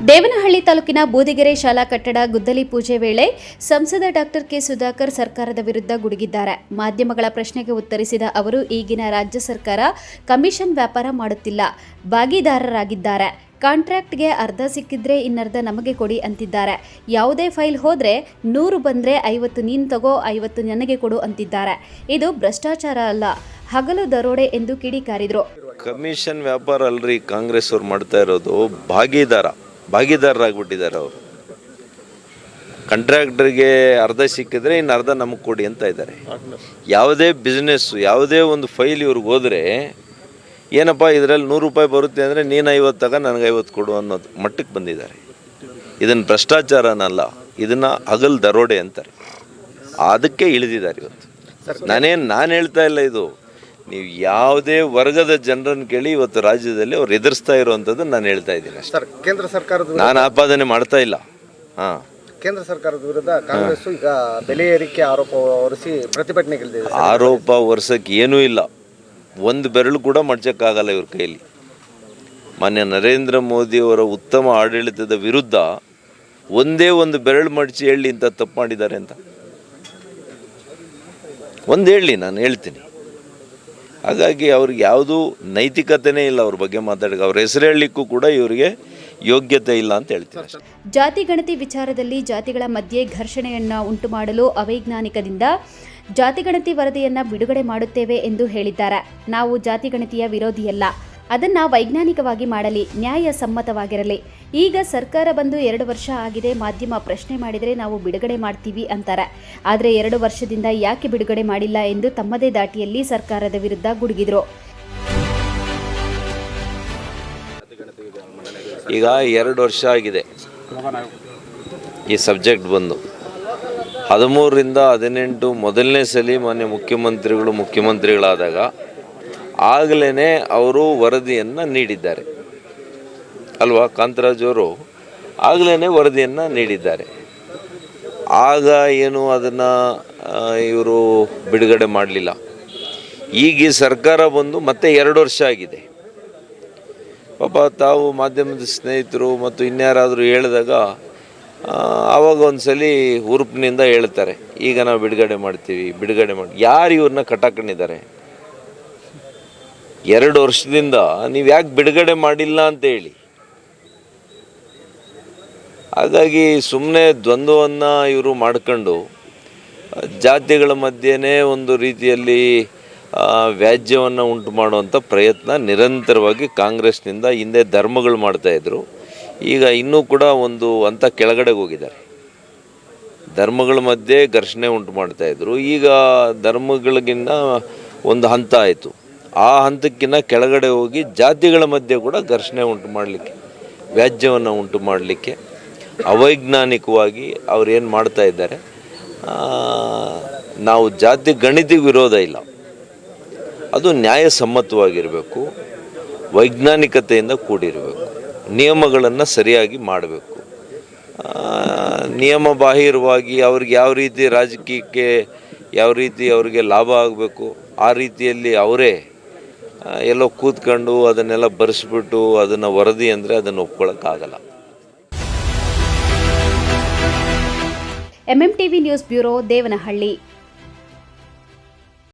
ದೇವನಹಳ್ಳಿ ತಾಲೂಕಿನ ಬೂದಿಗೆರೆ ಶಾಲಾ ಕಟ್ಟಡ ಗುದ್ದಲಿ ಪೂಜೆ ವೇಳೆ ಸಂಸದ ಡಾಕ್ಟರ್ ಕೆ ಸುಧಾಕರ್ ಸರ್ಕಾರದ ವಿರುದ್ಧ ಗುಡುಗಿದ್ದಾರೆ. ಮಾಧ್ಯಮಗಳ ಪ್ರಶ್ನೆಗೆ ಉತ್ತರಿಸಿದ ಅವರು, ಈಗಿನ ರಾಜ್ಯ ಸರ್ಕಾರ ಕಮಿಷನ್ ವ್ಯಾಪಾರ ಮಾಡುತ್ತಿಲ್ಲ, ಭಾಗಿದಾರರಾಗಿದ್ದಾರೆ. ಕಾಂಟ್ರಾಕ್ಟ್ಗೆ ಅರ್ಧ ಸಿಕ್ಕಿದ್ರೆ ಇನ್ನರ್ಧ ನಮಗೆ ಕೊಡಿ ಅಂತಿದ್ದಾರೆ. ಯಾವುದೇ ಫೈಲ್ ಹೋದ್ರೆ 100 ಬಂದ್ರೆ 50 ನೀನು ತಗೋ, 50 ನನಗೆ ಕೊಡು ಅಂತಿದ್ದಾರೆ. ಇದು ಭ್ರಷ್ಟಾಚಾರ ಅಲ್ಲ, ಹಗಲು ದರೋಡೆ ಎಂದು ಕಿಡಿಕಾರಿದ್ರು. ಕಮಿಷನ್ ವ್ಯಾಪಾರ ಅಲ್ರಿ ಕಾಂಗ್ರೆಸ್ ಅವ್ರು ಮಾಡ್ತಾ ಇರೋದು, ಭಾಗಿದಾರರಾಗ್ಬಿಟ್ಟಿದ್ದಾರೆ. ಅವರು ಕಾಂಟ್ರಾಕ್ಟರ್ಗೆ ಅರ್ಧ ಸಿಕ್ಕಿದ್ರೆ ಇನ್ನು ಅರ್ಧ ನಮಗೆ ಕೊಡಿ ಅಂತ ಇದ್ದಾರೆ. ಯಾವುದೇ ಬಿಸ್ನೆಸ್ಸು, ಯಾವುದೇ ಒಂದು ಫೈಲ್ ಇವ್ರಿಗೆ ಹೋದರೆ ಏನಪ್ಪ ಇದರಲ್ಲಿ 100 ರೂಪಾಯಿ ಬರುತ್ತೆ ಅಂದರೆ ನೀನು 50 ತಗ, ನನಗೆ 50 ಕೊಡು ಅನ್ನೋದು ಮಟ್ಟಕ್ಕೆ ಬಂದಿದ್ದಾರೆ. ಇದನ್ನು ಭ್ರಷ್ಟಾಚಾರನಲ್ಲ, ಇದನ್ನು ಹಗಲು ದರೋಡೆ ಅಂತಾರೆ. ಅದಕ್ಕೆ ಇಳಿದಿದ್ದಾರೆ ಇವತ್ತು. ನಾನು ಹೇಳ್ತಾ ಇಲ್ಲ, ಇದು ನೀವು ಯಾವುದೇ ವರ್ಗದ ಜನರನ್ನು ಕೇಳಿ ಇವತ್ತು ರಾಜ್ಯದಲ್ಲಿ ಅವ್ರು ಎದುರಿಸ್ತಾ ಇರುವಂಥದ್ದು ನಾನು ಹೇಳ್ತಾ ಇದ್ದೀನಿ ಅಷ್ಟೇ. ಕೇಂದ್ರ ಸರ್ಕಾರದ ನಾನು ಆಪಾದನೆ ಮಾಡ್ತಾ ಇಲ್ಲ. ಕೇಂದ್ರ ಸರ್ಕಾರದ ವಿರುದ್ಧ ಕಾಂಗ್ರೆಸ್ ಈಗ ಬೆಲೆ ಏರಿಕೆ ಆರೋಪ ಹೊರಿಸಿ ಪ್ರತಿಭಟನೆಗಳಿದೆ. ಆರೋಪ ಹೊರಿಸಕ್ಕೆ ಏನೂ ಇಲ್ಲ, ಒಂದು ಬೆರಳು ಕೂಡ ಮಡ್ಚಕ್ಕಾಗಲ್ಲ ಇವ್ರ ಕೈಲಿ. ಮಾನ್ಯ ನರೇಂದ್ರ ಮೋದಿಯವರ ಉತ್ತಮ ಆಡಳಿತದ ವಿರುದ್ಧ ಒಂದೇ ಒಂದು ಬೆರಳು ಮಡಚಿ ಹೇಳಿ ಇಂಥ ತಪ್ಪು ಮಾಡಿದ್ದಾರೆ ಅಂತ ಒಂದು ಹೇಳಿ, ನಾನು ಹೇಳ್ತೀನಿ. ಹಾಗಾಗಿ ಅವ್ರಿಗೆ ಯಾವುದೂ ನೈತಿಕತೆನೇ ಇಲ್ಲ ಅವ್ರ ಬಗ್ಗೆ ಮಾತಾಡೋಕೆ. ಅವ್ರ ಹೆಸರು ಹೇಳಲಿಕ್ಕೂ ಕೂಡ ಇವರಿಗೆ ಯೋಗ್ಯತೆ ಇಲ್ಲ ಅಂತ ಹೇಳ್ತೀನಿ. ಜಾತಿ ಗಣತಿ ವಿಚಾರದಲ್ಲಿ ಜಾತಿಗಳ ಮಧ್ಯೆ ಘರ್ಷಣೆಯನ್ನು ಉಂಟು ಮಾಡಲು ಅವೈಜ್ಞಾನಿಕದಿಂದ ಜಾತಿಗಣತಿ ವರದಿಯನ್ನು ಬಿಡುಗಡೆ ಮಾಡುತ್ತೇವೆ ಎಂದು ಹೇಳಿದ್ದಾರೆ. ನಾವು ಜಾತಿಗಣತಿಯ ವಿರೋಧಿಯಲ್ಲ, ಅದನ್ನು ವೈಜ್ಞಾನಿಕವಾಗಿ ಮಾಡಲಿ, ನ್ಯಾಯಸಮ್ಮತವಾಗಿರಲಿ. ಈಗ ಸರ್ಕಾರ ಬಂದು 2 ವರ್ಷ ಆಗಿದೆ, ಮಾಧ್ಯಮ ಪ್ರಶ್ನೆ ಮಾಡಿದರೆ ನಾವು ಬಿಡುಗಡೆ ಮಾಡ್ತೀವಿ ಅಂತಾರೆ. ಆದರೆ 2 ವರ್ಷದಿಂದ ಯಾಕೆ ಬಿಡುಗಡೆ ಮಾಡಿಲ್ಲ ಎಂದು ತಮ್ಮದೇ ದಾಟಿಯಲ್ಲಿ ಸರ್ಕಾರದ ವಿರುದ್ಧ ಗುಡುಗಿದ್ರು. ಈಗ 2 ವರ್ಷ ಆಗಿದೆ ಈ ಸಬ್ಜೆಕ್ಟ್ ಬಂದು. 13ರಿಂದ 18 ಮೊದಲನೇ ಸಲ ಮಾನ್ಯ ಮುಖ್ಯಮಂತ್ರಿಗಳಾದಾಗ ಆಗಲೇ ಅವರು ವರದಿಯನ್ನು ನೀಡಿದ್ದಾರೆ ಅಲ್ವಾ? ಕಾಂತರಾಜ್ ಅವರು ಆಗಲೇ ವರದಿಯನ್ನು ನೀಡಿದ್ದಾರೆ. ಆಗ ಏನು ಅದನ್ನು ಇವರು ಬಿಡುಗಡೆ ಮಾಡಲಿಲ್ಲ. ಈಗ ಈ ಸರ್ಕಾರ ಬಂದು ಮತ್ತೆ 2 ವರ್ಷ ಆಗಿದೆ. ಪಾಪ ತಾವು ಮಾಧ್ಯಮದ ಸ್ನೇಹಿತರು ಮತ್ತು ಇನ್ಯಾರಾದರೂ ಹೇಳಿದಾಗ ಆವಾಗ ಒಂದು ಸಲ ಹುರುಪಿನಿಂದ ಹೇಳ್ತಾರೆ, ಈಗ ನಾವು ಬಿಡುಗಡೆ ಮಾಡ್ತೀವಿ. ಯಾರು ಇವ್ರನ್ನ ಕಟ್ಟಾಕೊಂಡಿದ್ದಾರೆ? 2 ವರ್ಷದಿಂದ ನೀವು ಯಾಕೆ ಬಿಡುಗಡೆ ಮಾಡಿಲ್ಲ ಅಂತ ಹೇಳಿ. ಹಾಗಾಗಿ ಸುಮ್ಮನೆ ದ್ವಂದ್ವವನ್ನು ಇವರು ಮಾಡ್ಕೊಂಡು ಜಾತಿಗಳ ಮಧ್ಯೆನೇ ಒಂದು ರೀತಿಯಲ್ಲಿ ವ್ಯಾಜ್ಯವನ್ನು ಉಂಟು ಮಾಡುವಂಥ ಪ್ರಯತ್ನ ನಿರಂತರವಾಗಿ ಕಾಂಗ್ರೆಸ್ನಿಂದ ಹಿಂದೆ ಧರ್ಮಗಳು ಮಾಡ್ತಾಯಿದ್ರು. ಈಗ ಇನ್ನೂ ಕೂಡ ಒಂದು ಹಂತ ಕೆಳಗಡೆಗೆ ಹೋಗಿದ್ದಾರೆ. ಧರ್ಮಗಳ ಮಧ್ಯೆ ಘರ್ಷಣೆ ಉಂಟು ಮಾಡ್ತಾಯಿದ್ರು. ಈಗ ಧರ್ಮಗಳಿಗಿನ್ನ ಒಂದು ಹಂತ ಆಯಿತು. ಆ ಹಂತಕ್ಕಿಂತ ಕೆಳಗಡೆ ಹೋಗಿ ಜಾತಿಗಳ ಮಧ್ಯೆ ಕೂಡ ಘರ್ಷಣೆ ಉಂಟು ಮಾಡಲಿಕ್ಕೆ, ವ್ಯಾಜ್ಯವನ್ನು ಉಂಟು ಮಾಡಲಿಕ್ಕೆ ಅವೈಜ್ಞಾನಿಕವಾಗಿ ಅವ್ರು ಏನು ಮಾಡ್ತಾ ಇದ್ದಾರೆ. ನಾವು ಜಾತಿ ಗಣಿತಿಗೆ ವಿರೋಧ ಇಲ್ಲ, ಅದು ನ್ಯಾಯಸಮ್ಮತವಾಗಿರಬೇಕು, ವೈಜ್ಞಾನಿಕತೆಯಿಂದ ಕೂಡಿರಬೇಕು, ನಿಯಮಗಳನ್ನು ಸರಿಯಾಗಿ ಮಾಡಬೇಕು. ನಿಯಮ ಬಾಹಿರವಾಗಿ ಅವ್ರಿಗೆ ಯಾವ ರೀತಿ ರಾಜಕೀಯಕ್ಕೆ ಯಾವ ರೀತಿ ಅವ್ರಿಗೆ ಲಾಭ ಆಗಬೇಕು ಆ ರೀತಿಯಲ್ಲಿ ಅವರೇ ಎಲ್ಲೋ ಕೂತ್ಕೊಂಡು ಅದನ್ನೆಲ್ಲ ಬರೆಸ್ಬಿಟ್ಟು ಅದನ್ನು ವರದಿ ಅಂದರೆ ಅದನ್ನು ಒಪ್ಕೊಳ್ಳೋಕ್ಕಾಗಲ್ಲ. MMTV news bureau, Devanahalli.